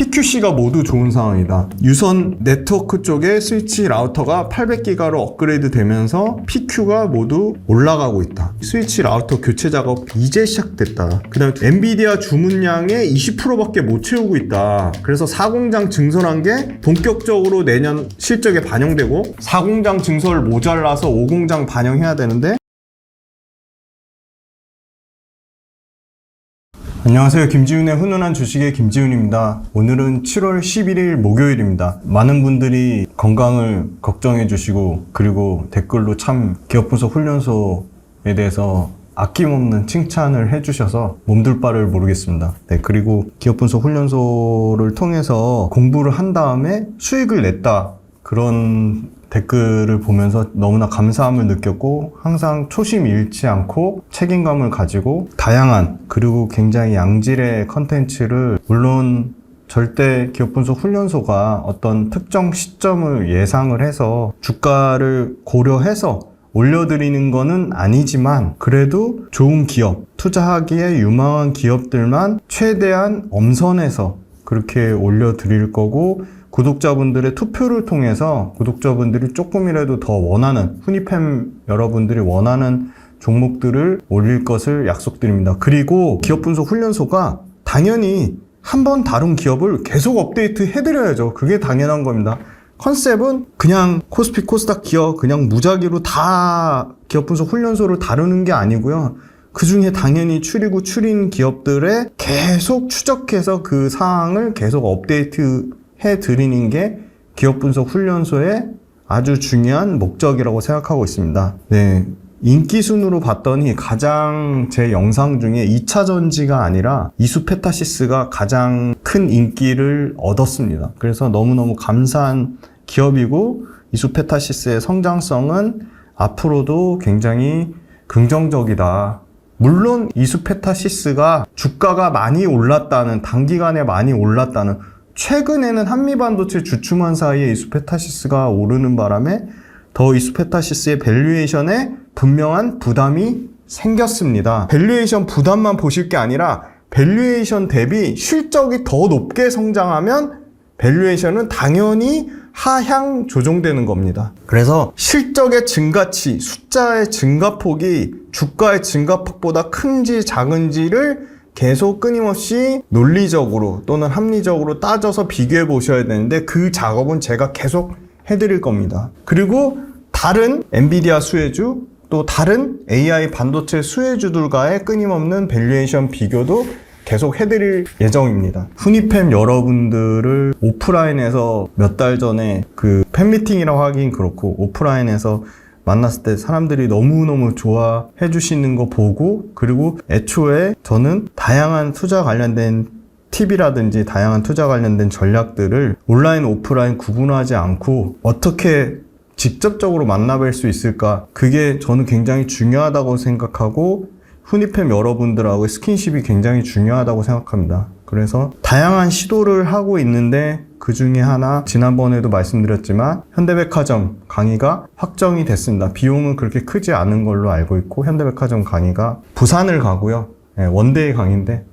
PQC가 모두 좋은 상황이다. 유선 네트워크 쪽에 스위치 라우터가 800기가로 업그레이드 되면서 PQ가 모두 올라가고 있다. 스위치 라우터 교체 작업 이제 시작됐다. 그 다음에 엔비디아 주문량의 20%밖에 못 채우고 있다. 그래서 4공장 증설한 게 본격적으로 내년 실적에 반영되고 4공장 증설 모자라서 5공장 반영해야 되는데. 안녕하세요. 김지훈의 훈훈한 주식의 김지훈입니다. 오늘은 7월 11일 목요일입니다. 많은 분들이 건강을 걱정해 주시고 그리고 댓글로 참 기업분석 훈련소에 대해서 아낌없는 칭찬을 해주셔서 몸둘 바를 모르겠습니다. 네, 그리고 기업분석 훈련소를 통해서 공부를 한 다음에 수익을 냈다. 그런 댓글을 보면서 너무나 감사함을 느꼈고 항상 초심 잃지 않고 책임감을 가지고 다양한 그리고 굉장히 양질의 컨텐츠를 물론 절대 기업분석 훈련소가 어떤 특정 시점을 예상을 해서 주가를 고려해서 올려드리는 거는 아니지만 그래도 좋은 기업, 투자하기에 유망한 기업들만 최대한 엄선해서 그렇게 올려드릴 거고 구독자분들의 투표를 통해서 구독자분들이 조금이라도 더 원하는 훈이팸 여러분들이 원하는 종목들을 올릴 것을 약속드립니다. 그리고 기업분석 훈련소가 당연히 한번 다룬 기업을 계속 업데이트 해드려야죠. 그게 당연한 겁니다. 컨셉은 그냥 코스피 코스닥 기업 그냥 무작위로 다 기업분석 훈련소를 다루는 게 아니고요. 그 중에 당연히 추린 기업들의 계속 추적해서 그 사항을 계속 업데이트 해드리는 게 기업분석 훈련소의 아주 중요한 목적이라고 생각하고 있습니다. 네, 인기 순으로 봤더니 가장 제 영상 중에 2차전지가 아니라 이수페타시스가 가장 큰 인기를 얻었습니다. 그래서 너무너무 감사한 기업이고 이수페타시스의 성장성은 앞으로도 굉장히 긍정적이다. 물론 이수페타시스가 주가가 많이 올랐다는 단기간에 많이 올랐다는 최근에는 한미반도체 주춤한 사이에 이수페타시스가 오르는 바람에 더 이수페타시스의 밸류에이션에 분명한 부담이 생겼습니다. 밸류에이션 부담만 보실 게 아니라 밸류에이션 대비 실적이 더 높게 성장하면 밸류에이션은 당연히 하향 조정되는 겁니다. 그래서 실적의 증가치, 숫자의 증가폭이 주가의 증가폭보다 큰지 작은지를 계속 끊임없이 논리적으로 또는 합리적으로 따져서 비교해 보셔야 되는데 그 작업은 제가 계속 해드릴 겁니다. 그리고 다른 엔비디아 수혜주 또 다른 AI 반도체 수혜주들과의 끊임없는 밸류에이션 비교도 계속 해드릴 예정입니다. 훈이팸 여러분들을 오프라인에서 몇 달 전에 그 팬미팅이라고 하긴 그렇고 오프라인에서 만났을 때 사람들이 너무너무 좋아해 주시는 거 보고 그리고 애초에 저는 다양한 투자 관련된 팁이라든지 다양한 투자 관련된 전략들을 온라인 오프라인 구분하지 않고 어떻게 직접적으로 만나뵐 수 있을까 그게 저는 굉장히 중요하다고 생각하고 훈이팸 여러분들하고의 스킨십이 굉장히 중요하다고 생각합니다. 그래서 다양한 시도를 하고 있는데 그 중에 하나 지난번에도 말씀드렸지만 현대백화점 강의가 확정이 됐습니다. 비용은 그렇게 크지 않은 걸로 알고 있고 현대백화점 강의가 부산을 가고요. 네, 원데이 강의인데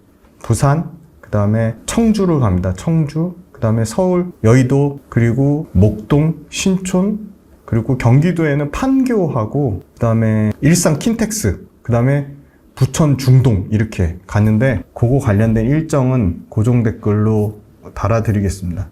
부산, 그 다음에 청주를 갑니다. 청주, 그 다음에 서울, 여의도, 그리고 목동, 신촌, 그리고 경기도에는 판교하고 그 다음에 일산 킨텍스, 그 다음에 부천 중동 이렇게 갔는데 그거 관련된 일정은 고정 댓글로 달아드리겠습니다.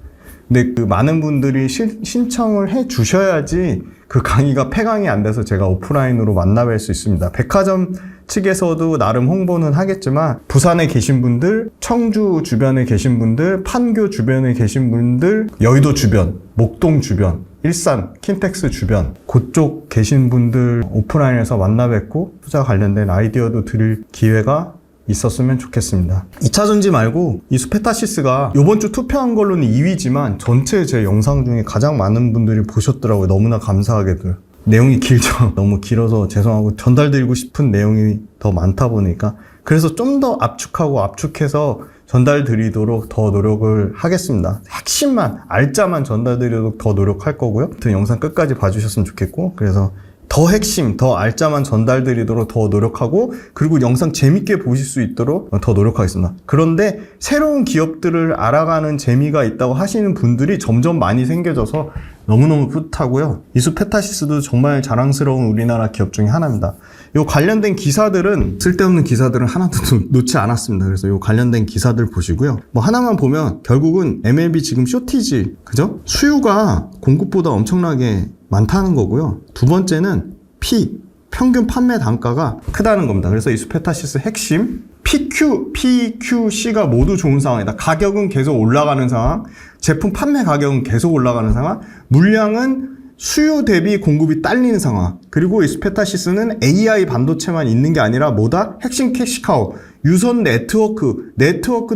근데 그 많은 분들이 신청을 해 주셔야지 그 강의가 폐강이 안 돼서 제가 오프라인으로 만나뵐 수 있습니다. 백화점 측에서도 나름 홍보는 하겠지만 부산에 계신 분들, 청주 주변에 계신 분들, 판교 주변에 계신 분들, 여의도 주변, 목동 주변, 일산, 킨텍스 주변 그쪽 계신 분들 오프라인에서 만나 뵙고 투자 관련된 아이디어도 드릴 기회가 있었으면 좋겠습니다. 2차전지 말고 이수페타시스가 이번 주 투표한 걸로는 2위지만 전체 제 영상 중에 가장 많은 분들이 보셨더라고요. 너무나 감사하게도. 내용이 길죠. 너무 길어서 죄송하고 전달드리고 싶은 내용이 더 많다 보니까 그래서 좀 더 압축해서 전달드리도록 더 노력을 하겠습니다. 핵심만, 알짜만 전달드리도록 더 노력할 거고요. 아무튼 영상 끝까지 봐주셨으면 좋겠고 그래서 더 핵심, 더 알짜만 전달드리도록 더 노력하고 그리고 영상 재밌게 보실 수 있도록 더 노력하겠습니다. 그런데 새로운 기업들을 알아가는 재미가 있다고 하시는 분들이 점점 많이 생겨져서 너무너무 뿌듯하고요. 이수페타시스도 정말 자랑스러운 우리나라 기업 중에 하나입니다. 요 관련된 기사들은 쓸데없는 기사들은 하나도 놓지 않았습니다. 그래서 요 관련된 기사들 보시고요. 뭐 하나만 보면 결국은 MLB 지금 쇼티지, 그죠? 수요가 공급보다 엄청나게 많다는 거고요. 두 번째는 평균 판매 단가가 크다는 겁니다. 그래서 이수페타시스 핵심 PQC가 모두 좋은 상황이다. 가격은 계속 올라가는 상황, 제품 판매 가격은 계속 올라가는 상황, 물량은 수요 대비 공급이 딸리는 상황. 그리고 이수페타시스는 AI 반도체만 있는 게 아니라 뭐다? 핵심 캐시카우, 유선 네트워크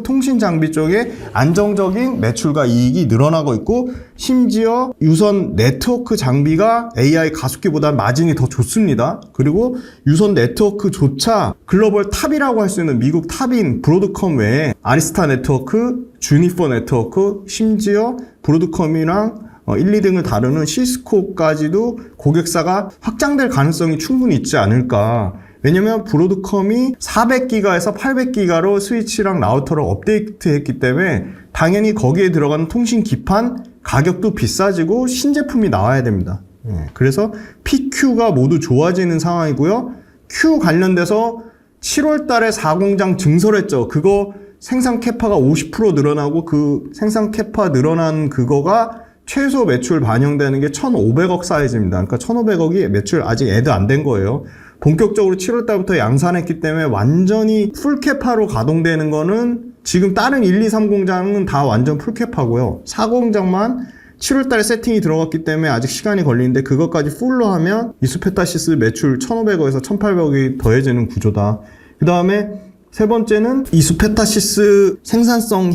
통신 장비 쪽에 안정적인 매출과 이익이 늘어나고 있고, 심지어 유선 네트워크 장비가 AI 가속기보다 마진이 더 좋습니다. 그리고 유선 네트워크조차 글로벌 탑이라고 할 수 있는 미국 탑인 브로드컴 외에 아리스타 네트워크, 주니퍼 네트워크, 심지어 브로드컴이랑 1, 2등을 다루는 시스코까지도 고객사가 확장될 가능성이 충분히 있지 않을까. 왜냐면 브로드컴이 400기가에서 800기가로 스위치랑 라우터를 업데이트했기 때문에 당연히 거기에 들어가는 통신 기판 가격도 비싸지고 신제품이 나와야 됩니다. 그래서 PQ가 모두 좋아지는 상황이고요. Q 관련돼서 7월 달에 4공장 증설했죠. 그거 생산 캐파가 50% 늘어나고 그 생산 캐파 늘어난 그거가 최소 매출 반영되는 게 1,500억 사이즈입니다. 그러니까 1,500억이 매출 아직 애드 안 된 거예요. 본격적으로 7월 달부터 양산했기 때문에 완전히 풀캐파로 가동되는 거는 지금 다른 1, 2, 3공장은 다 완전 풀캐파고요. 4공장만 7월 달에 세팅이 들어갔기 때문에 아직 시간이 걸리는데 그것까지 풀로 하면 이수페타시스 매출 1,500억에서 1,800억이 더해지는 구조다. 그 다음에 세 번째는 이수페타시스 생산성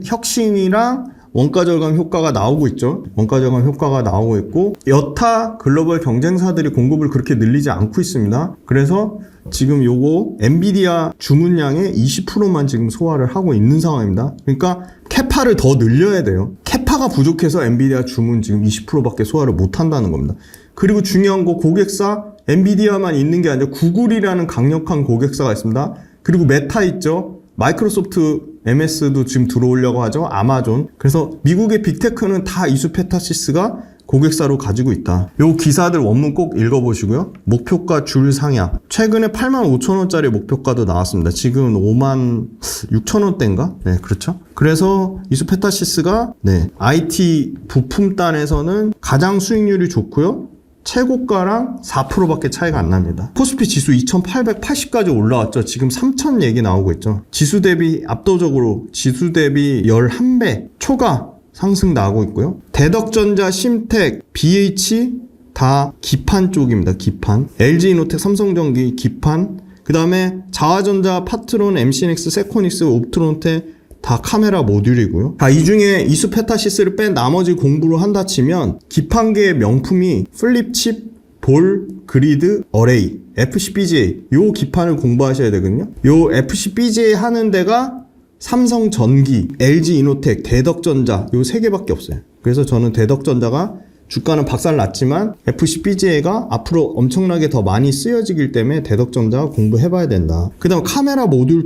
혁신이랑 원가 절감 효과가 나오고 있죠. 원가 절감 효과가 나오고 있고 여타 글로벌 경쟁사들이 공급을 그렇게 늘리지 않고 있습니다. 그래서 지금 요거 엔비디아 주문량의 20%만 지금 소화를 하고 있는 상황입니다. 그러니까 캐파를 더 늘려야 돼요. 캐파가 부족해서 엔비디아 주문 지금 20%밖에 소화를 못 한다는 겁니다. 그리고 중요한 거 고객사 엔비디아만 있는 게 아니라 구글이라는 강력한 고객사가 있습니다. 그리고 메타 있죠. 마이크로소프트 MS도 지금 들어오려고 하죠. 아마존. 그래서 미국의 빅테크는 다 이수페타시스가 고객사로 가지고 있다. 요 기사들 원문 꼭 읽어보시고요. 목표가 줄 상향. 최근에 85,000원짜리 목표가도 나왔습니다. 지금은 56,000원대인가? 네, 그렇죠. 그래서 이수페타시스가 IT 부품단에서는 가장 수익률이 좋고요. 최고가랑 4%밖에 차이가 안 납니다. 코스피 지수 2880까지 올라왔죠. 지금 3000 얘기 나오고 있죠. 지수 대비 압도적으로 지수 대비 11배 초과 상승 나오고 있고요. 대덕전자, 심텍, BH 다 기판 쪽입니다. 기판. LG이노텍, 삼성전기 기판. 그 다음에 자화전자, 파트론, MC넥스, 세코닉스, 옵트론텍 다 카메라 모듈이고요. 이 중에 이수페타시스를 뺀 나머지 공부를 한다 치면 기판계의 명품이 플립칩, 볼, 그리드, 어레이, FCBGA 요 기판을 공부하셔야 되거든요. 요 FCBGA 하는 데가 삼성전기, LG이노텍, 대덕전자 요 세 개밖에 없어요. 그래서 저는 대덕전자가 주가는 박살났지만 FCBGA가 앞으로 엄청나게 더 많이 쓰여지기 때문에 대덕전자 공부해봐야 된다. 그 다음 카메라 모듈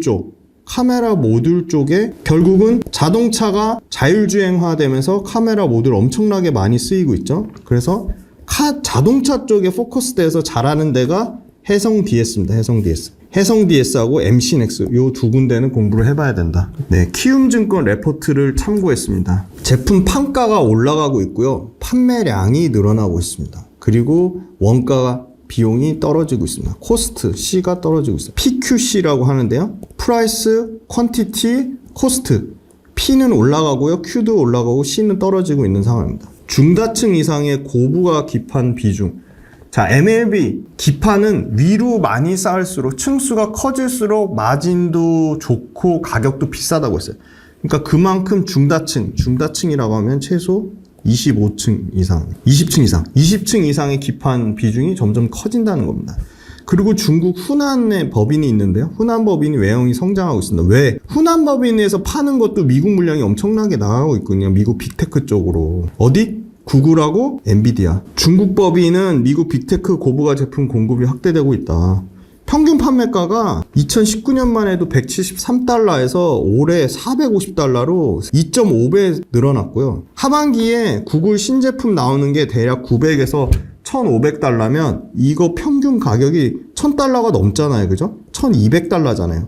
쪽에 결국은 자동차가 자율주행화되면서 카메라 모듈 엄청나게 많이 쓰이고 있죠. 그래서 자동차 쪽에 포커스돼서 잘하는 데가 해성 DS입니다. 해성 DS하고 MC넥스 요 두 군데는 공부를 해봐야 된다. 네, 키움증권 레포트를 참고했습니다. 제품 판가가 올라가고 있고요. 판매량이 늘어나고 있습니다. 그리고 원가가 비용이 떨어지고 있습니다. 코스트 C가 떨어지고 있어요. PQC라고 하는데요. 프라이스, 퀀티티, 코스트. P는 올라가고요. Q도 올라가고 C는 떨어지고 있는 상황입니다. 중다층 이상의 고부가 기판 비중. 자, MLB 기판은 위로 많이 쌓을수록 층수가 커질수록 마진도 좋고 가격도 비싸다고 했어요. 그러니까 그만큼 중다층이라고 하면 최소 25층 이상, 20층 이상의 기판 비중이 점점 커진다는 겁니다. 그리고 중국 후난의 법인이 있는데요. 후난 법인이 외형이 성장하고 있습니다. 왜? 후난 법인에서 파는 것도 미국 물량이 엄청나게 나가고 있거든요. 미국 빅테크 쪽으로. 어디? 구글하고 엔비디아. 중국 법인은 미국 빅테크 고부가 제품 공급이 확대되고 있다. 평균 판매가가 2019년만 해도 173달러에서 올해 450달러로 2.5배 늘어났고요. 하반기에 구글 신제품 나오는 게 대략 900에서 1,500달러면 이거 평균 가격이 1,000달러가 넘잖아요. 그죠? 1,200달러잖아요.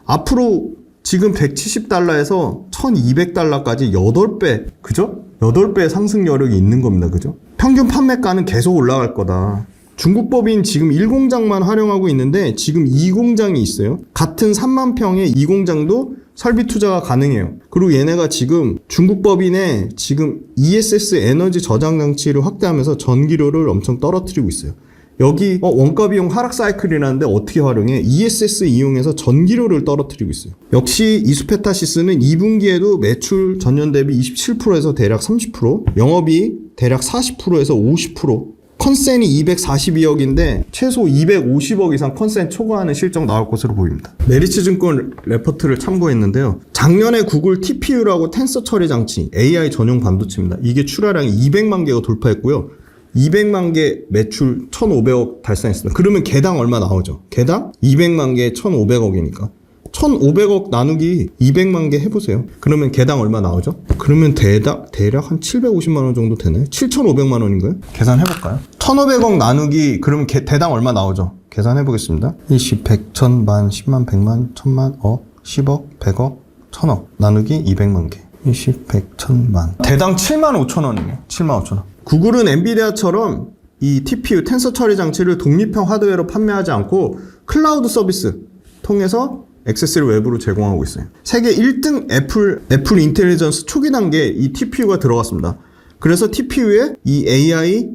앞으로 지금 170달러에서 1,200달러까지 8배, 그죠? 8배 상승 여력이 있는 겁니다. 그죠? 평균 판매가는 계속 올라갈 거다. 중국 법인 지금 1공장만 활용하고 있는데 지금 2공장이 있어요. 같은 3만 평의 2공장도 설비 투자가 가능해요. 그리고 얘네가 지금 중국 법인에 지금 ESS 에너지 저장 장치를 확대하면서 전기료를 엄청 떨어뜨리고 있어요. 여기 원가 비용 하락 사이클이라는데 어떻게 활용해? ESS 이용해서 전기료를 떨어뜨리고 있어요. 역시 이수페타시스는 2분기에도 매출 전년 대비 27%에서 대략 30%, 영업이익 대략 40%에서 50%, 컨센이 242억인데 최소 250억 이상 컨센 초과하는 실적 나올 것으로 보입니다. 메리츠증권 레포트를 참고했는데요. 작년에 구글 TPU라고 텐서 처리 장치, AI 전용 반도체입니다. 이게 출하량이 200만 개가 돌파했고요. 200만 개 매출 1,500억 달성했습니다. 그러면 개당 얼마 나오죠? 개당 200만 개 1,500억이니까 1,500억 나누기 200만 개 해보세요. 그러면 개당 얼마 나오죠? 그러면 대략 한 750만 원 정도 되나요? 7,500만 원인가요? 계산해볼까요? 1,500억 나누기 그러면 대당 얼마 나오죠? 계산해보겠습니다. 10, 100, 1000, 만, 10만, 100만, 1000만, 10억, 100억, 1000억 나누기 200만 개. 20, 100, 1000만. 대당 7만 5천 원이에요. 7만 5천 원. 구글은 엔비디아처럼 이 TPU 텐서 처리 장치를 독립형 하드웨어로 판매하지 않고 클라우드 서비스 통해서 액세스를 외부로 제공하고 있어요. 세계 1등 애플 인텔리전스 초기 단계에 이 TPU가 들어갔습니다. 그래서 TPU에 이 AI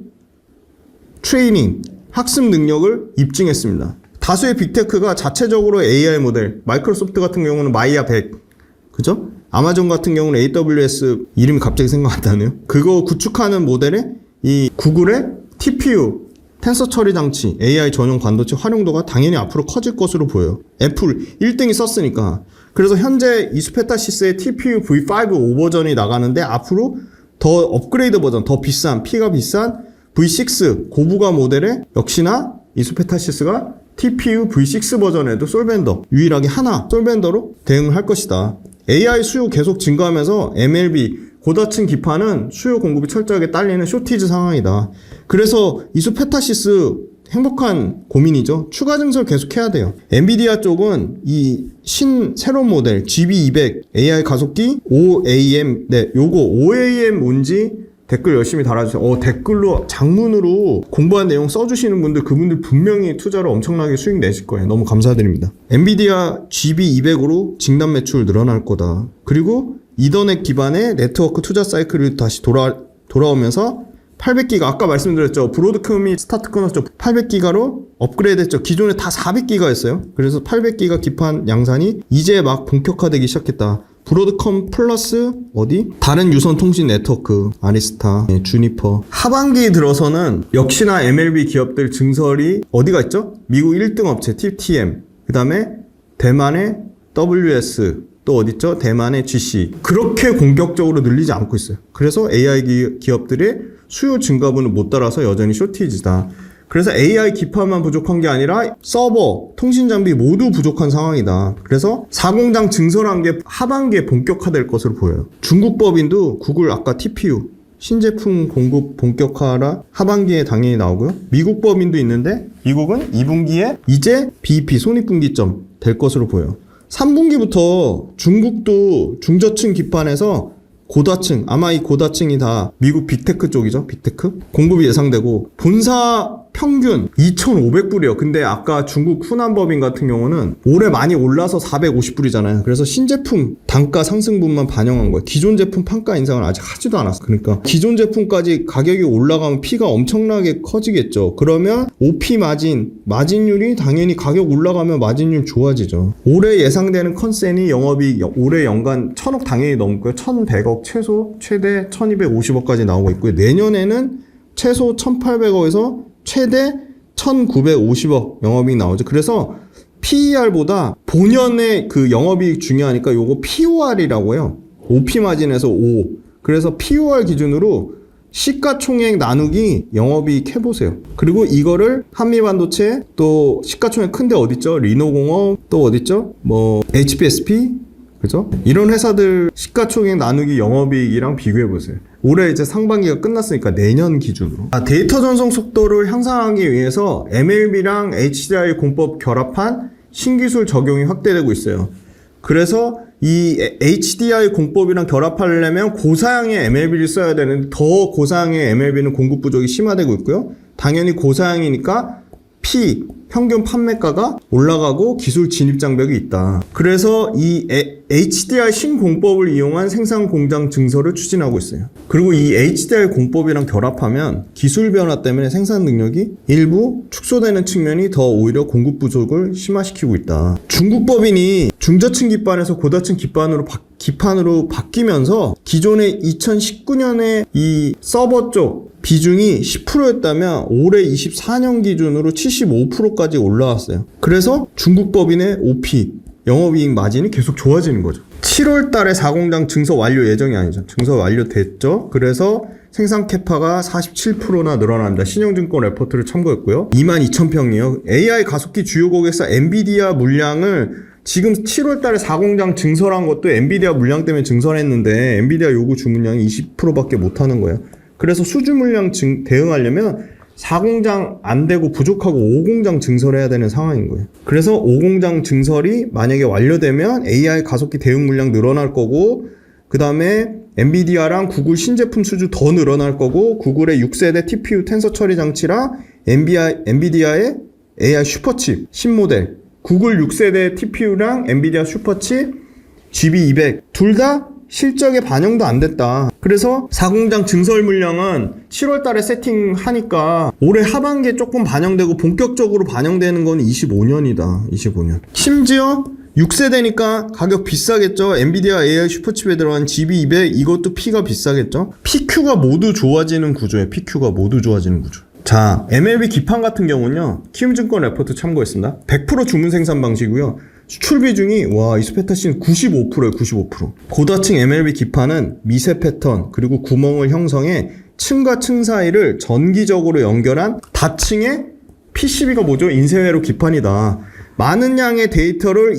트레이닝, 학습 능력을 입증했습니다. 다수의 빅테크가 자체적으로 AI 모델, 마이크로소프트 같은 경우는 마이아 100, 그죠? 아마존 같은 경우는 AWS 이름이 갑자기 생각 안 나네요. 그거 구축하는 모델에 이 구글의 TPU 텐서 처리 장치, AI 전용 반도체 활용도가 당연히 앞으로 커질 것으로 보여요. 애플 1등이 썼으니까. 그래서 현재 이수페타시스의 TPU V5 5버전이 나가는데 앞으로 더 업그레이드 버전, 더 비싼, 피가 비싼 V6 고부가 모델에 역시나 이수페타시스가 TPU V6 버전에도 솔벤더, 유일하게 하나 솔벤더로 대응을 할 것이다. AI 수요 계속 증가하면서 MLB, 고다층 기판은 수요 공급이 철저하게 딸리는 쇼티지 상황이다. 그래서 이수페타시스 행복한 고민이죠. 추가 증설 계속해야 돼요. 엔비디아 쪽은 이 새로운 모델 GB200 AI 가속기 5AM, 네, 요거 5AM 뭔지 댓글 열심히 달아주세요. 댓글로 장문으로 공부한 내용 써주시는 분들, 그분들 분명히 투자로 엄청나게 수익 내실 거예요. 너무 감사드립니다. 엔비디아 GB200으로 진단 매출 늘어날 거다. 그리고 이더넷 기반의 네트워크 투자 사이클이 다시 돌아오면서 800기가, 아까 말씀드렸죠. 브로드컴이 스타트 끊었죠. 800기가로 업그레이드 했죠. 기존에 다 400기가였어요. 그래서 800기가 기판 양산이 이제 막 본격화되기 시작했다. 브로드컴 플러스 다른 유선 통신 네트워크, 아리스타, 주니퍼. 하반기 들어서는 역시나 MLB 기업들 증설이 어디가 있죠? 미국 1등 업체 TTM, 그 다음에 대만의 WS, 또 어딨죠? 대만의 GC. 그렇게 공격적으로 늘리지 않고 있어요. 그래서 AI 기업들의 수요 증가분을 못 따라서 여전히 쇼티지다. 그래서 AI 기판만 부족한 게 아니라 서버, 통신 장비 모두 부족한 상황이다. 그래서 4공장 증설한 게 하반기에 본격화될 것으로 보여요. 중국 법인도 구글 아까 TPU 신제품 공급 본격화라 하반기에 당연히 나오고요. 미국 법인도 있는데 미국은 2분기에 이제 BEP 손익분기점 될 것으로 보여요. 3분기부터 중국도 중저층 기판에서 고다층, 아마 이 고다층이 다 미국 빅테크 쪽이죠. 빅테크 공급이 예상되고 본사 평균 2,500불이요. 근데 아까 중국 후난법인 같은 경우는 올해 많이 올라서 450불이잖아요. 그래서 신제품 단가 상승분만 반영한 거예요. 기존 제품 판가 인상을 아직 하지도 않았어. 그러니까 기존 제품까지 가격이 올라가면 피가 엄청나게 커지겠죠. 그러면 OP 마진율이 당연히 가격 올라가면 마진율 좋아지죠. 올해 예상되는 컨센이 영업이 올해 연간 1,000억 당연히 넘고요. 1,100억 최대 1,250억까지 나오고 있고요. 내년에는 최소 1,800억에서 최대 1,950억 영업이익 나오죠. 그래서 PER보다 본연의 그 영업이익 중요하니까 요거 POR이라고 해요. OP 마진에서 5. 그래서 POR 기준으로 시가총액 나누기 영업이익 해보세요. 그리고 이거를 한미반도체, 또 시가총액 큰데 어딨죠? 리노공업, 또 어딨죠? 뭐 HPSP, 그죠? 이런 회사들 시가총액 나누기 영업이익이랑 비교해보세요. 올해 이제 상반기가 끝났으니까 내년 기준으로. 데이터 전송 속도를 향상하기 위해서 MLB랑 HDI 공법 결합한 신기술 적용이 확대되고 있어요. 그래서 이 HDI 공법이랑 결합하려면 고사양의 MLB를 써야 되는데 더 고사양의 MLB는 공급 부족이 심화되고 있고요. 당연히 고사양이니까 평균 판매가가 올라가고 기술 진입 장벽이 있다. 그래서 이 HDI 신공법을 이용한 생산 공장 증설을 추진하고 있어요. 그리고 이 HDI 공법이랑 결합하면 기술 변화 때문에 생산 능력이 일부 축소되는 측면이 더 오히려 공급 부족을 심화시키고 있다. 중국 법인이 중저층 기판에서 고다층 기판으로 바뀌면서 기존의 2019년에 이 서버 쪽 비중이 10%였다면 올해 24년 기준으로 75%까지 올라왔어요. 그래서 중국 법인의 OP, 영업이익 마진이 계속 좋아지는 거죠. 7월 달에 4공장 증서 완료 예정이 아니죠. 증서 완료됐죠. 그래서 생산 캐파가 47%나 늘어납니다. 신영증권 레포트를 참고했고요. 22,000평이에요. AI 가속기 주요 고객사 엔비디아 물량을 지금 7월 달에 4공장 증설한 것도 엔비디아 물량 때문에 증설했는데 엔비디아 요구 주문량이 20%밖에 못하는 거예요. 그래서 수주 물량 대응하려면 4공장 안 되고 부족하고 5공장 증설해야 되는 상황인 거예요. 그래서 5공장 증설이 만약에 완료되면 AI 가속기 대응 물량 늘어날 거고, 그 다음에 엔비디아랑 구글 신제품 수주 더 늘어날 거고, 구글의 6세대 TPU 텐서 처리 장치랑 엔비디아의 AI 슈퍼칩 신모델, 구글 6세대 TPU랑 엔비디아 슈퍼칩 GB200 둘 다 실적에 반영도 안 됐다. 그래서 4공장 증설 물량은 7월 달에 세팅하니까 올해 하반기에 조금 반영되고 본격적으로 반영되는 건 25년이다. 25년. 심지어 6세대니까 가격 비싸겠죠. 엔비디아 AI 슈퍼칩에 들어간 GB200 이것도 P가 비싸겠죠. PQ가 모두 좋아지는 구조예요. PQ가 모두 좋아지는 구조. 자, MLB 기판 같은 경우는요. 키움증권 레포트 참고했습니다. 100% 주문 생산 방식이고요. 수출 비중이 이스페타신 95%예요. 95%. 고다층 MLB 기판은 미세 패턴 그리고 구멍을 형성해 층과 층 사이를 전기적으로 연결한 다층의 PCB가 뭐죠? 인쇄회로 기판이다. 많은 양의 데이터를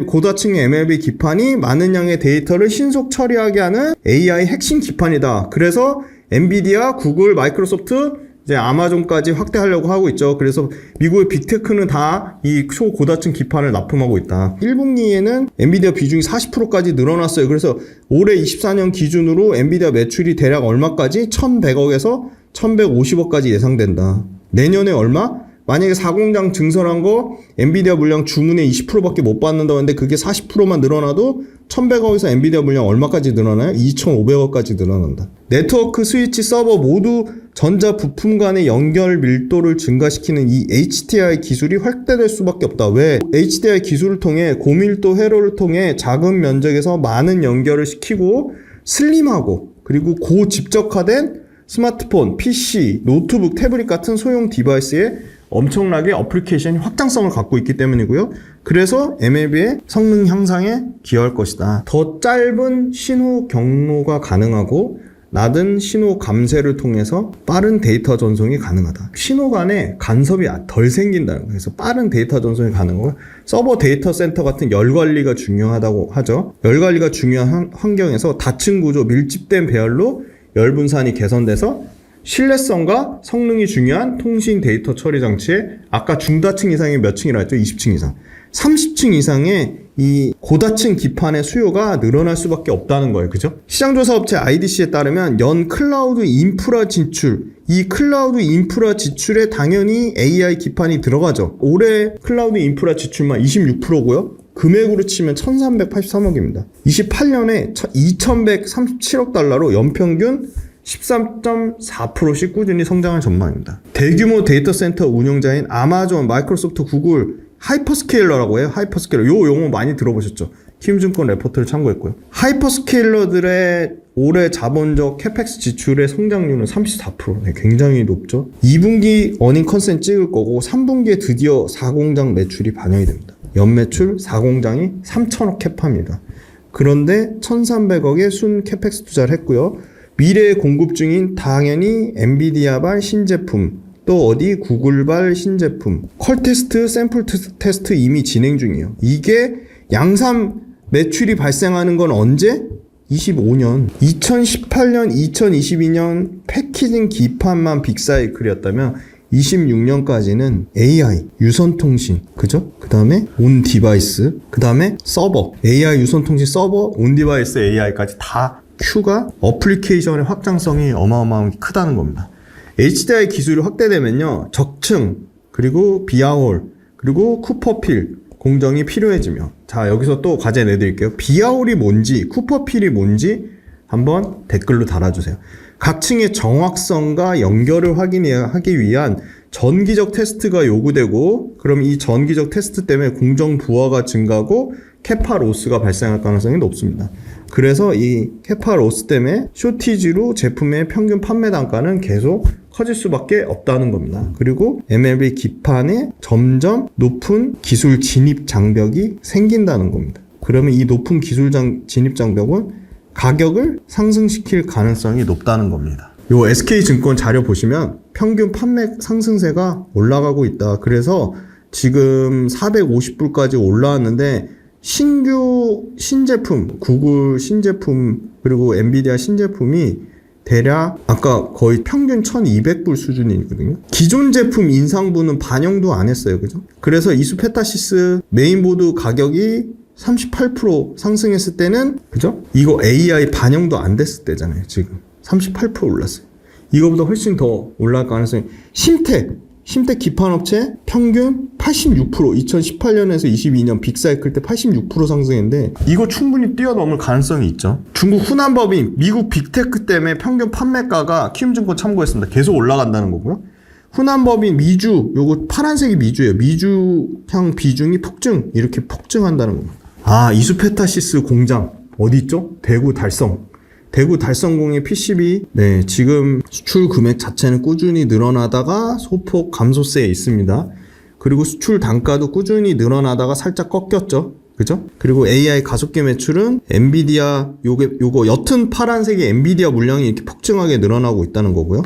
고다층의 MLB 기판이 많은 양의 데이터를 신속 처리하게 하는 AI 핵심 기판이다. 그래서 엔비디아, 구글, 마이크로소프트, 이제 아마존까지 확대하려고 하고 있죠. 그래서 미국의 빅테크는 다 이 초고다층 기판을 납품하고 있다. 1분기에는 엔비디아 비중이 40%까지 늘어났어요. 그래서 올해 24년 기준으로 엔비디아 매출이 대략 얼마까지? 1,100억에서 1,150억까지 예상된다. 내년에 얼마? 만약에 4공장 증설한 거 엔비디아 물량 주문의 20%밖에 못 받는다고 했는데 그게 40%만 늘어나도 1,100억에서 엔비디아 물량 얼마까지 늘어나요? 2,500억까지 늘어난다. 네트워크, 스위치, 서버 모두 전자 부품 간의 연결 밀도를 증가시키는 이 HDI 기술이 확대될 수밖에 없다. 왜? HDI 기술을 통해 고밀도 회로를 통해 작은 면적에서 많은 연결을 시키고 슬림하고 그리고 고집적화된 스마트폰, PC, 노트북, 태블릿 같은 소형 디바이스에 엄청나게 어플리케이션이 확장성을 갖고 있기 때문이고요. 그래서 MLB의 성능 향상에 기여할 것이다. 더 짧은 신호 경로가 가능하고 낮은 신호 감쇄를 통해서 빠른 데이터 전송이 가능하다. 신호 간에 간섭이 덜 생긴다는 거예요. 그래서 빠른 데이터 전송이 가능하고 서버 데이터 센터 같은 열 관리가 중요하다고 하죠. 열 관리가 중요한 환경에서 다층 구조, 밀집된 배열로 열 분산이 개선돼서 신뢰성과 성능이 중요한 통신 데이터 처리 장치에 아까 중다층 이상이 몇 층이라 했죠? 20층 이상. 30층 이상의 이 고다층 기판의 수요가 늘어날 수밖에 없다는 거예요. 그죠? 시장조사 업체 IDC에 따르면 연 클라우드 인프라 진출, 이 클라우드 인프라 지출에 당연히 AI 기판이 들어가죠. 올해 클라우드 인프라 지출만 26%고요. 금액으로 치면 1,383억입니다. 28년에 2,137억 달러로 연평균 13.4%씩 꾸준히 성장할 전망입니다. 대규모 데이터 센터 운영자인 아마존, 마이크로소프트, 구글, 하이퍼스케일러라고 해요. 하이퍼스케일러. 요 용어 많이 들어보셨죠? 키움증권 레포트를 참고했고요. 하이퍼스케일러들의 올해 자본적 캐펙스 지출의 성장률은 34%. 네, 굉장히 높죠. 2분기 어닝 컨센 찍을 거고 3분기에 드디어 4공장 매출이 반영이 됩니다. 연매출 4공장이 3,000억 캐파입니다. 그런데 1,300억의 순 캐펙스 투자를 했고요. 미래에 공급 중인 당연히 엔비디아발 신제품, 또 어디 구글발 신제품, 컬 테스트, 샘플 테스트 이미 진행 중이에요. 이게 양산 매출이 발생하는 건 언제? 25년. 2018년, 2022년 패키징 기판만 빅사이클이었다면 26년까지는 AI, 유선통신, 그죠? 그 다음에 온 디바이스, 그 다음에 서버, AI, 유선통신, 서버, 온 디바이스, AI까지 다 Q가 어플리케이션의 확장성이 어마어마하게 크다는 겁니다. HDI 기술이 확대되면요, 적층, 그리고 비아홀, 그리고 쿠퍼필 공정이 필요해지며, 자, 여기서 또 과제 내드릴게요. 비아홀이 뭔지, 쿠퍼필이 뭔지 한번 댓글로 달아주세요. 각 층의 정확성과 연결을 확인하기 위한 전기적 테스트가 요구되고, 그럼 이 전기적 테스트 때문에 공정 부하가 증가하고 캐파 로스가 발생할 가능성이 높습니다. 그래서 이 캐파 로스 때문에 쇼티지로 제품의 평균 판매 단가는 계속 커질 수밖에 없다는 겁니다. 그리고 MLB 기판에 점점 높은 기술 진입 장벽이 생긴다는 겁니다. 그러면 이 높은 기술 진입 장벽은 가격을 상승시킬 가능성이 높다는 겁니다. 요 SK증권 자료 보시면 평균 판매 상승세가 올라가고 있다. 그래서 지금 450불까지 올라왔는데 신규 신제품, 구글 신제품 그리고 엔비디아 신제품이 대략 아까 거의 평균 1200불 수준이거든요. 기존 제품 인상분은 반영도 안 했어요. 그죠? 그래서 이수페타시스 메인보드 가격이 38% 상승했을 때는, 그죠? 이거 AI 반영도 안 됐을 때잖아요. 지금 38% 올랐어요. 이거보다 훨씬 더 올라갈 가능성이. 심텍 기판업체 평균 86%, 2018년에서 22년 빅사이클 때 86% 상승했는데 이거 충분히 뛰어넘을 가능성이 있죠. 중국 후난법인, 미국 빅테크 때문에 평균 판매가가 키움증권 참고했습니다. 계속 올라간다는 거고요. 후난법인 미주, 요거 파란색이 미주예요. 미주향 비중이 이렇게 폭증한다는 겁니다. 아, 이수페타시스 공장 어디 있죠? 대구 달성공의 PCB, 네, 지금 수출 금액 자체는 꾸준히 늘어나다가 소폭 감소세에 있습니다. 그리고 수출 단가도 꾸준히 늘어나다가 살짝 꺾였죠. 그죠? 그리고 AI 가속기 매출은 엔비디아, 요거 옅은 파란색이 엔비디아 물량이 이렇게 폭증하게 늘어나고 있다는 거고요.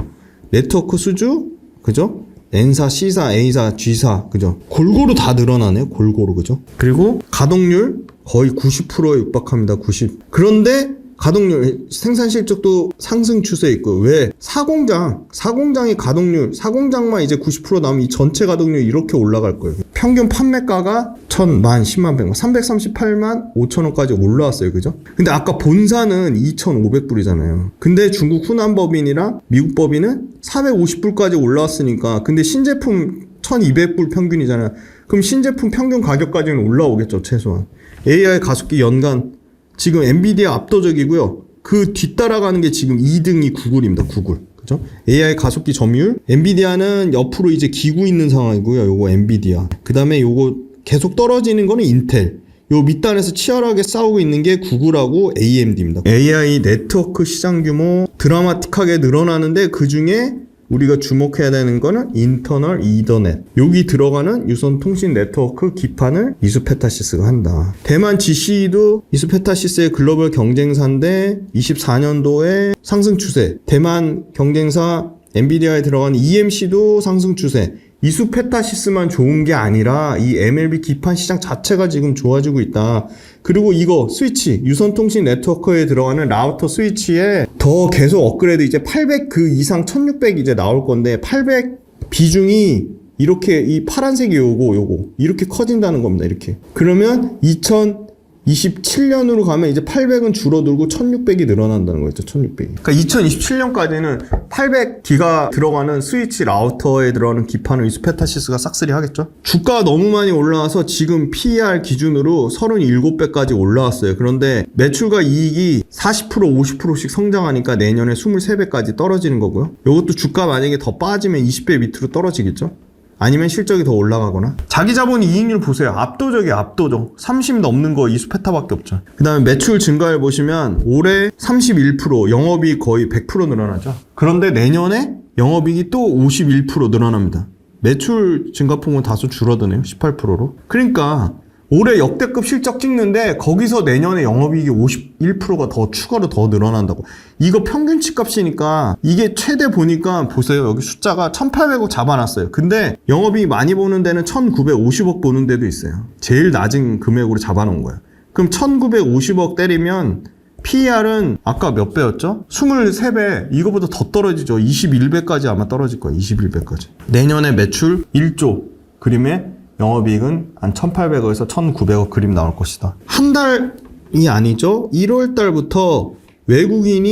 네트워크 수주, 그죠? N사, C사, A사, G사, 그죠? 골고루 다 늘어나네요. 골고루, 그죠? 그리고 가동률 거의 90%에 육박합니다. 90. 그런데 가동률, 생산 실적도 상승 추세에 있고, 왜? 사공장의 가동률, 사공장만 이제 90% 나오면 이 전체 가동률이 이렇게 올라갈 거예요. 평균 판매가가 1000만, 10만, 100만, 338만 5천원까지 올라왔어요. 그죠? 근데 아까 본사는 2,500불이잖아요. 근데 중국 후난법인이랑 미국 법인은 450불까지 올라왔으니까, 근데 신제품 1200불 평균이잖아요. 그럼 신제품 평균 가격까지는 올라오겠죠, 최소한. AI 가속기 연간 지금 엔비디아 압도적이고요. 그 뒤따라가는 게 지금 2등이 구글입니다. 구글. 그죠? AI 가속기 점유율. 엔비디아는 옆으로 이제 기고 있는 상황이고요. 요거 엔비디아. 그 다음에 요거 계속 떨어지는 거는 인텔. 요 밑단에서 치열하게 싸우고 있는 게 구글하고 AMD입니다. AI 네트워크 시장 규모 드라마틱하게 늘어나는데 그 중에 우리가 주목해야 되는 거는 인터널 이더넷. 여기 들어가는 유선 통신 네트워크 기판을 이수페타시스가 한다. 대만 GC도 이수페타시스의 글로벌 경쟁사인데 24년도에 상승 추세. 대만 경쟁사 엔비디아에 들어가는 EMC도 상승 추세. 이수페타시스만 좋은 게 아니라 이 MLB 기판 시장 자체가 지금 좋아지고 있다. 그리고 이거 스위치, 유선통신 네트워크에 들어가는 라우터 스위치에 더 계속 업그레이드, 이제 800 그 이상 1600 이제 나올 건데 800 비중이 이렇게 이 파란색이 요거 이렇게 커진다는 겁니다. 이렇게. 그러면 2027년으로 가면 이제 800은 줄어들고 1600이 늘어난다는 거죠. 1600이. 그러니까 2027년까지는 800기가 들어가는 스위치 라우터에 들어가는 기판을 이수페타시스가 싹쓸이 하겠죠. 주가가 너무 많이 올라와서 지금 PER 기준으로 37배까지 올라왔어요. 그런데 매출과 이익이 40% 50%씩 성장하니까 내년에 23배까지 떨어지는 거고요. 이것도 주가 만약에 더 빠지면 20배 밑으로 떨어지겠죠. 아니면 실적이 더 올라가거나. 자기 자본 이익률 보세요. 압도적이에요. 압도적. 30 넘는 거 이수페타밖에 없죠. 그 다음에 매출 증가율 보시면 올해 31%, 영업이익 거의 100% 늘어나죠. 그런데 내년에 영업이익이 또 51% 늘어납니다. 매출 증가폭은 다소 줄어드네요. 18%로. 그러니까 올해 역대급 실적 찍는데 거기서 내년에 영업이익이 51%가 더 추가로 더 늘어난다고. 이거 평균치 값이니까 이게 최대 보니까 보세요. 여기 숫자가 1,800억 잡아놨어요. 근데 영업이익 많이 보는 데는 1,950억 보는 데도 있어요. 제일 낮은 금액으로 잡아놓은 거예요. 그럼 1,950억 때리면 PER은 아까 몇 배였죠? 23배. 이거보다 더 떨어지죠. 21배까지 아마 떨어질 거예요. 21배까지. 내년에 매출 1조. 그림에 영업이익은 한 1,800억에서 1,900억 그림 나올 것이다. 한 달이 아니죠. 1월 달부터 외국인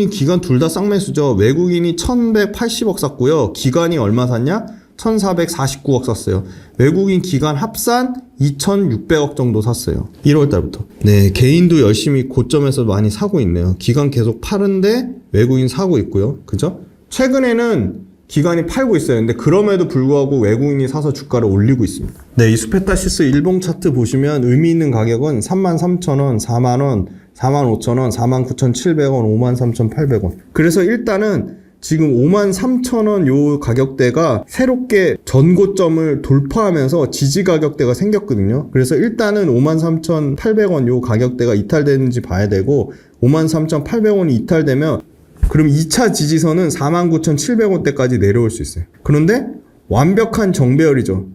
기관 둘 다 쌍매수죠. 외국인이 1,180억 샀고요. 기관이 얼마 샀냐? 1,449억 샀어요. 외국인 기관 합산 2,600억 정도 샀어요. 1월 달부터. 네, 개인도 열심히 고점에서 많이 사고 있네요. 기관 계속 파는데 외국인 사고 있고요. 그죠? 최근에는 기관이 팔고 있어요. 근데 그럼에도 불구하고 외국인이 사서 주가를 올리고 있습니다. 네, 이수페타시스 일봉 차트 보시면 의미 있는 가격은 33,000원, 4만원, 45,000원, 49,700원, 53,800원. 그래서 일단은 지금 53,000원 요 가격대가 새롭게 전고점을 돌파하면서 지지 가격대가 생겼거든요. 그래서 일단은 53,800원 요 가격대가 이탈되는지 봐야 되고 53,800원이 이탈되면 그럼 2차 지지선은 49,700원대까지 내려올 수 있어요. 그런데 완벽한 정배열이죠.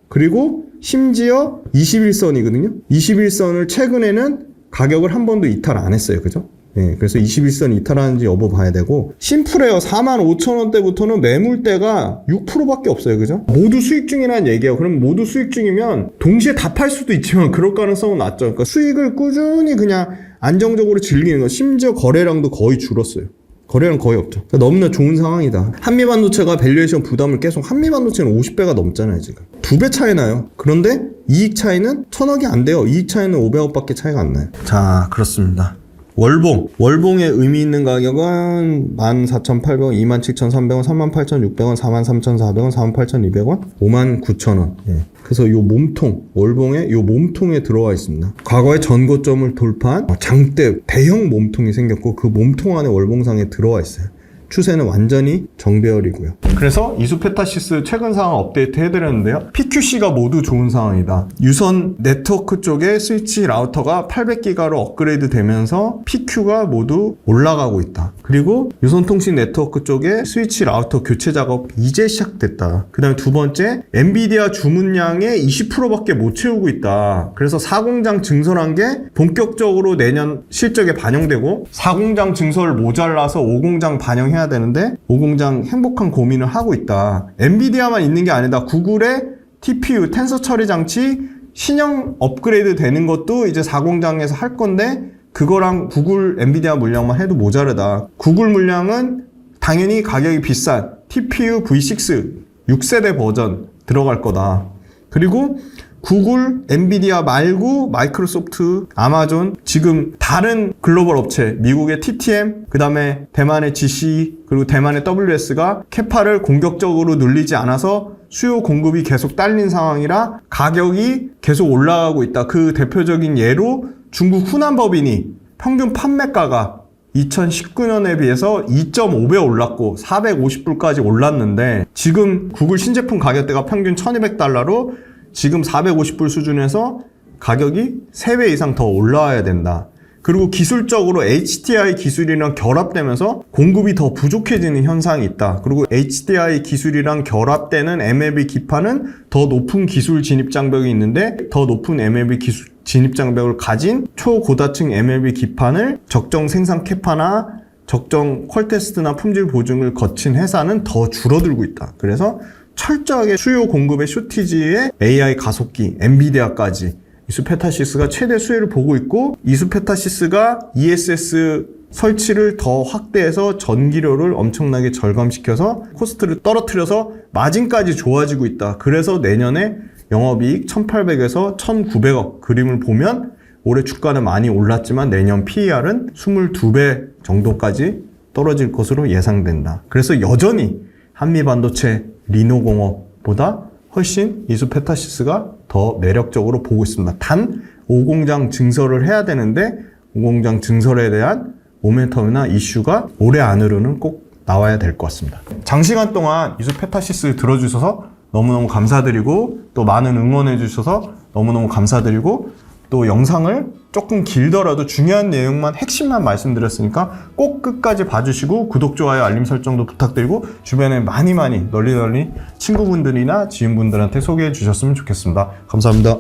그리고 심지어 21선이거든요. 21선을 최근에는 가격을 한 번도 이탈 안 했어요. 그죠? 네, 그래서 21선 이탈하는지 여부 봐야 되고 심플해요. 45,000원대부터는 매물대가 6%밖에 없어요. 그죠? 모두 수익 중이라는 얘기예요. 그럼 모두 수익 중이면 동시에 다 팔 수도 있지만 그럴 가능성은 낮죠. 그러니까 수익을 꾸준히 그냥 안정적으로 즐기는 거. 심지어 거래량도 거의 줄었어요. 거래량 거의 없죠. 그러니까 너무나 좋은 상황이다. 한미반도체가 밸류에이션 부담을 계속 한미반도체는 50배가 넘잖아요. 지금 2배 차이 나요. 그런데 이익 차이는 1,000억이 안 돼요. 이익 차이는 500억밖에 차이가 안 나요. 자, 그렇습니다. 월봉의 의미 있는 가격은 14,800원, 27,300원, 38,600원, 43,400원, 48,200원, 59,000원. 예. 그래서 요 몸통, 월봉의 요 몸통에 들어와 있습니다. 과거에 전고점을 돌파한 장대 대형 몸통이 생겼고 그 몸통 안에 월봉상에 들어와 있어요. 추세는 완전히 정배열이고요. 그래서 이수페타시스 최근 상황 업데이트 해드렸는데요. PQC가 모두 좋은 상황이다. 유선 네트워크 쪽에 스위치 라우터가 800기가로 업그레이드 되면서 PQ가 모두 올라가고 있다. 그리고 유선통신 네트워크 쪽에 스위치 라우터 교체 작업 이제 시작됐다. 그 다음에 두 번째, 엔비디아 주문량의 20%밖에 못 채우고 있다. 그래서 4공장 증설한 게 본격적으로 내년 실적에 반영되고 4공장 증설 모자라서 5공장 반영해야 되는데 5공장 행복한 고민을 하고 있다. 엔비디아만 있는 게 아니다. 구글의 TPU, 텐서 처리 장치 신형 업그레이드 되는 것도 이제 4공장에서 할 건데 그거랑 구글 엔비디아 물량만 해도 모자르다. 구글 물량은 당연히 가격이 비싼 TPU V6 6세대 버전 들어갈 거다. 그리고 구글, 엔비디아 말고 마이크로소프트, 아마존, 지금 다른 글로벌 업체, 미국의 TTM, 그 다음에 대만의 GC, 그리고 대만의 WS가 캐파를 공격적으로 늘리지 않아서 수요 공급이 계속 딸린 상황이라 가격이 계속 올라가고 있다. 그 대표적인 예로 중국 후난법인이 평균 판매가가 2019년에 비해서 2.5배 올랐고 450불까지 올랐는데 지금 구글 신제품 가격대가 평균 1200달러로 지금 450불 수준에서 가격이 3배 이상 더 올라와야 된다. 그리고 기술적으로 HDI 기술이랑 결합되면서 공급이 더 부족해지는 현상이 있다. 그리고 HDI 기술이랑 결합되는 MLB 기판은 더 높은 기술 진입 장벽이 있는데 더 높은 MLB 기술 진입 장벽을 가진 초고다층 MLB 기판을 적정 생산 캐파나 적정 퀄테스트나 품질 보증을 거친 회사는 더 줄어들고 있다. 그래서 철저하게 수요 공급의 쇼티지에 AI 가속기, 엔비디아까지 이수페타시스가 최대 수혜를 보고 있고 이수페타시스가 ESS 설치를 더 확대해서 전기료를 엄청나게 절감시켜서 코스트를 떨어뜨려서 마진까지 좋아지고 있다. 그래서 내년에 영업이익 1,800에서 1,900억 그림을 보면 올해 주가는 많이 올랐지만 내년 PER은 22배 정도까지 떨어질 것으로 예상된다. 그래서 여전히 한미반도체 리노공업보다 훨씬 이수페타시스가 더 매력적으로 보고 있습니다. 단 5공장 증설을 해야 되는데 5공장 증설에 대한 모멘텀이나 이슈가 올해 안으로는 꼭 나와야 될 것 같습니다. 장시간 동안 이수페타시스 들어주셔서 너무너무 감사드리고 또 많은 응원해 주셔서 너무너무 감사드리고, 또 영상을 조금 길더라도 중요한 내용만 핵심만 말씀드렸으니까 꼭 끝까지 봐주시고 구독, 좋아요, 알림 설정도 부탁드리고 주변에 많이 널리 친구분들이나 지인분들한테 소개해 주셨으면 좋겠습니다. 감사합니다.